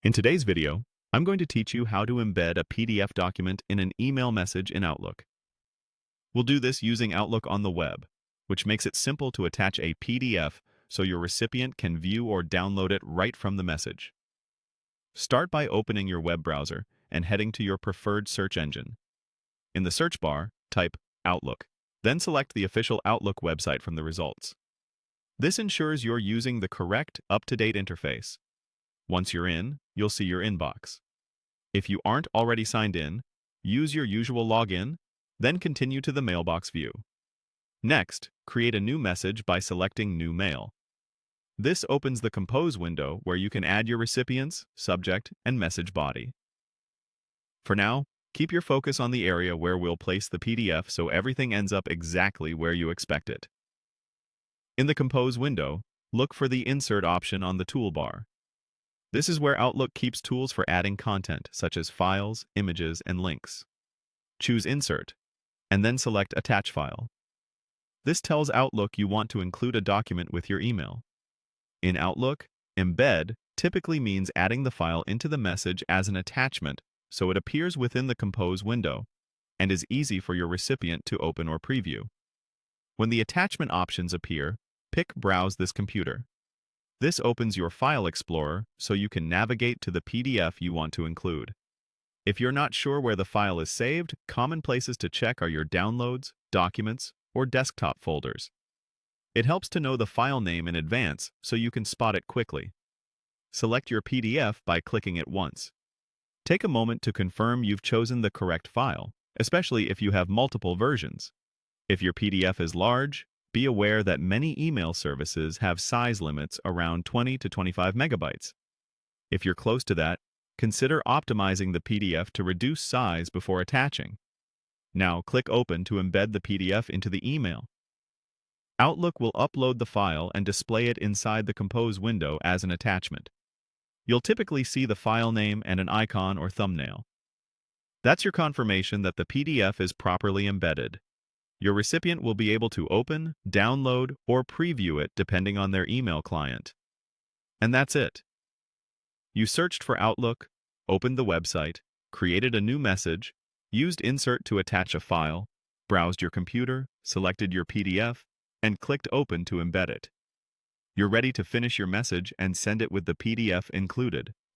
In today's video, I'm going to teach you how to embed a PDF document in an email message in Outlook. We'll do this using Outlook on the web, which makes it simple to attach a PDF so your recipient can view or download it right from the message. Start by opening your web browser and heading to your preferred search engine. In the search bar, type Outlook, then select the official Outlook website from the results. This ensures you're using the correct, up-to-date interface. Once you're in, you'll see your inbox. If you aren't already signed in, use your usual login, then continue to the mailbox view. Next, create a new message by selecting New Mail. This opens the Compose window where you can add your recipient's, subject, and message body. For now, keep your focus on the area where we'll place the PDF so everything ends up exactly where you expect it. In the Compose window, look for the Insert option on the toolbar. This is where Outlook keeps tools for adding content, such as files, images, and links. Choose Insert, and then select Attach File. This tells Outlook you want to include a document with your email. In Outlook, Embed typically means adding the file into the message as an attachment so it appears within the Compose window and is easy for your recipient to open or preview. When the attachment options appear, pick Browse this computer. This opens your File Explorer so you can navigate to the PDF you want to include. If you're not sure where the file is saved, common places to check are your Downloads, Documents, or Desktop folders. It helps to know the file name in advance so you can spot it quickly. Select your PDF by clicking it once. Take a moment to confirm you've chosen the correct file, especially if you have multiple versions. If your PDF is large, be aware that many email services have size limits around 20 to 25 megabytes. If you're close to that, consider optimizing the PDF to reduce size before attaching. Now click Open to embed the PDF into the email. Outlook will upload the file and display it inside the Compose window as an attachment. You'll typically see the file name and an icon or thumbnail. That's your confirmation that the PDF is properly embedded. Your recipient will be able to open, download, or preview it depending on their email client. And that's it. You searched for Outlook, opened the website, created a new message, used Insert to attach a file, browsed your computer, selected your PDF, and clicked Open to embed it. You're ready to finish your message and send it with the PDF included.